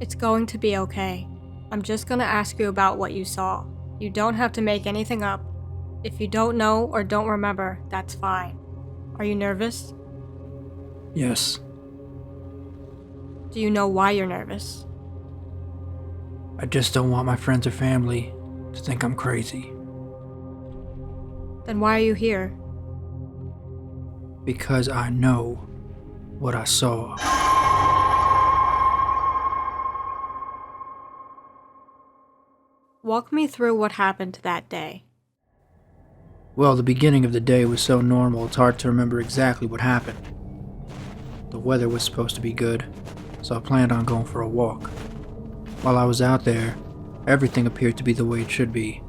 It's going to be okay. I'm just gonna ask you about what you saw. You don't have to make anything up. If you don't know or don't remember, that's fine. Are you nervous? Yes, Do you know why you're nervous? I just don't want my friends or family to think I'm crazy. Then why are you here? Because I know what I saw. Walk me through what happened that day. Well, the beginning of the day was so normal it's hard to remember exactly what happened. The weather was supposed to be good, so I planned on going for a walk. While I was out there, everything appeared to be the way it should be.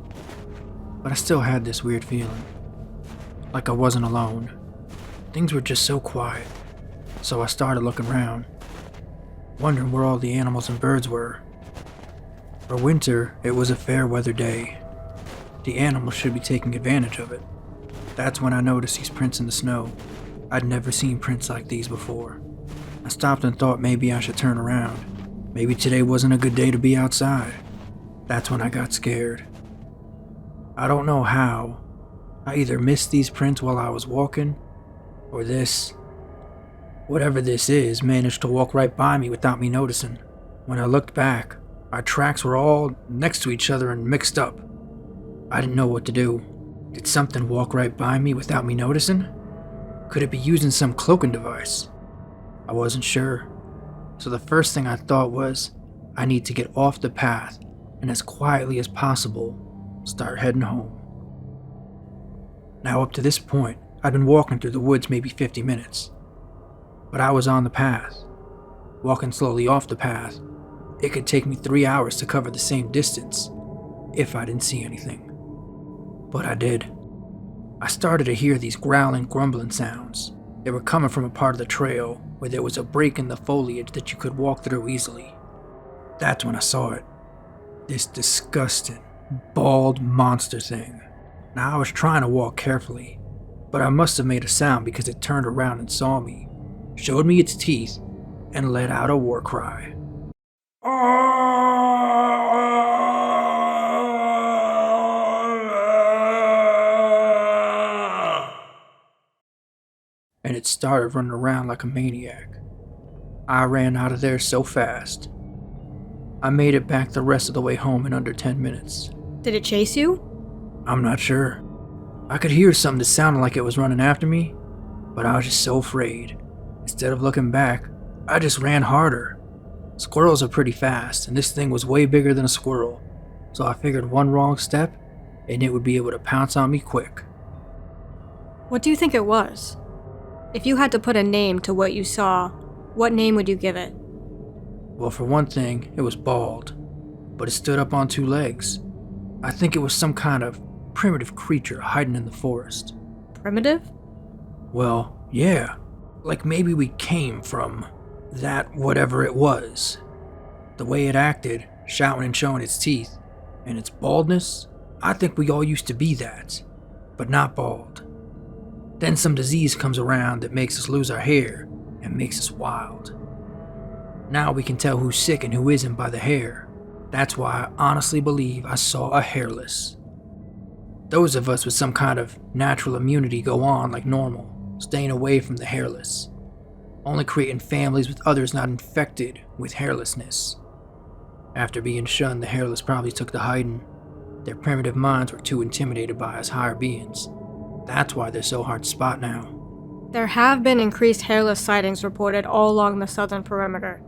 But I still had this weird feeling. Like I wasn't alone. Things were just so quiet. So I started looking around, wondering where all the animals and birds were. For winter, it was a fair weather day. The animals should be taking advantage of it. That's when I noticed these prints in the snow. I'd never seen prints like these before. I stopped and thought maybe I should turn around. Maybe today wasn't a good day to be outside. That's when I got scared. I don't know how. I either missed these prints while I was walking, or whatever this is, managed to walk right by me without me noticing. When I looked back, our tracks were all next to each other and mixed up. I didn't know what to do. Did something walk right by me without me noticing? Could it be using some cloaking device? I wasn't sure. So the first thing I thought was, I need to get off the path and as quietly as possible, start heading home. Now up to this point, I'd been walking through the woods maybe 50 minutes. But I was on the path. Walking slowly off the path, it could take me 3 hours to cover the same distance, if I didn't see anything. But I did. I started to hear these growling, grumbling sounds. They were coming from a part of the trail where there was a break in the foliage that you could walk through easily. That's when I saw it. This disgusting, bald monster thing. Now I was trying to walk carefully, but I must have made a sound because it turned around and saw me, showed me its teeth, and let out a war cry. And it started running around like a maniac. I ran out of there so fast. I made it back the rest of the way home in under 10 minutes. Did it chase you? I'm not sure. I could hear something that sounded like it was running after me, but I was just so afraid. Instead of looking back, I just ran harder. Squirrels are pretty fast, and this thing was way bigger than a squirrel, so I figured one wrong step, and it would be able to pounce on me quick. What do you think it was? If you had to put a name to what you saw, what name would you give it? Well, for one thing, it was bald, but it stood up on 2 legs. I think it was some kind of primitive creature hiding in the forest. Primitive? Well, yeah. Like maybe we came from that whatever it was. The way it acted, shouting and showing its teeth, and its baldness, I think we all used to be that, but not bald. Then some disease comes around that makes us lose our hair and makes us wild. Now we can tell who's sick and who isn't by the hair. That's why I honestly believe I saw a hairless. Those of us with some kind of natural immunity go on like normal, staying away from the hairless, only creating families with others not infected with hairlessness. After being shunned, the hairless probably took to hiding. Their primitive minds were too intimidated by us higher beings. That's why they're so hard to spot now. There have been increased hairless sightings reported all along the southern perimeter.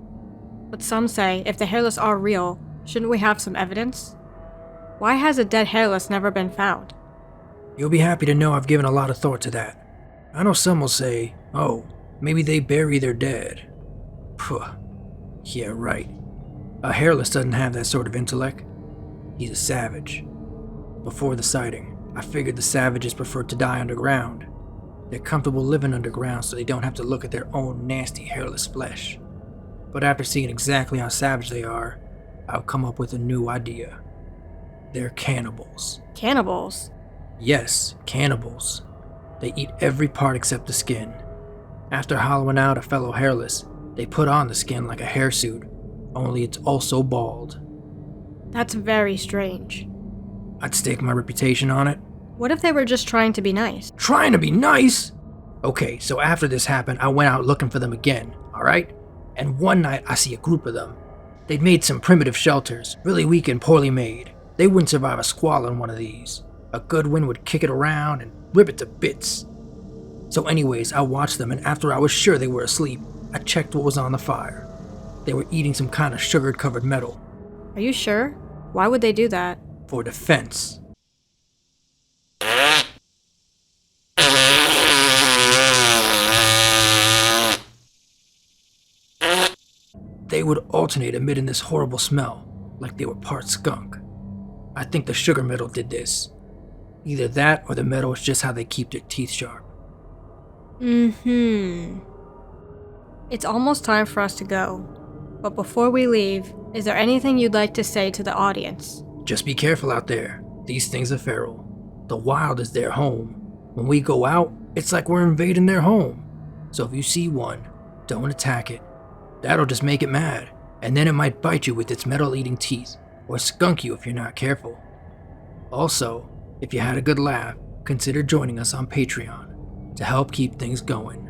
But some say if the hairless are real, shouldn't we have some evidence? Why has a dead hairless never been found? You'll be happy to know I've given a lot of thought to that. I know some will say, oh, maybe they bury their dead. Phew. Yeah, right. A hairless doesn't have that sort of intellect. He's a savage. Before the sighting, I figured the savages preferred to die underground. They're comfortable living underground so they don't have to look at their own nasty hairless flesh. But after seeing exactly how savage they are, I've come up with a new idea. They're cannibals. Cannibals? Yes, cannibals. They eat every part except the skin. After hollowing out a fellow hairless, they put on the skin like a hairsuit, only it's also bald. That's very strange. I'd stake my reputation on it. What if they were just trying to be nice? Trying to be nice? Okay, so after this happened, I went out looking for them again, alright? And one night, I see a group of them. They'd made some primitive shelters, really weak and poorly made. They wouldn't survive a squall in one of these. A good wind would kick it around and rip it to bits. So anyways, I watched them, and after I was sure they were asleep, I checked what was on the fire. They were eating some kind of sugar-covered metal. Are you sure? Why would they do that? For defense. They would alternate emitting this horrible smell, like they were part skunk. I think the sugar metal did this. Either that or the metal is just how they keep their teeth sharp. It's almost time for us to go. But before we leave, is there anything you'd like to say to the audience? Just be careful out there. These things are feral. The wild is their home. When we go out, it's like we're invading their home. So if you see one, don't attack it. That'll just make it mad, and then it might bite you with its metal-eating teeth, or skunk you if you're not careful. Also, if you had a good laugh, consider joining us on Patreon to help keep things going.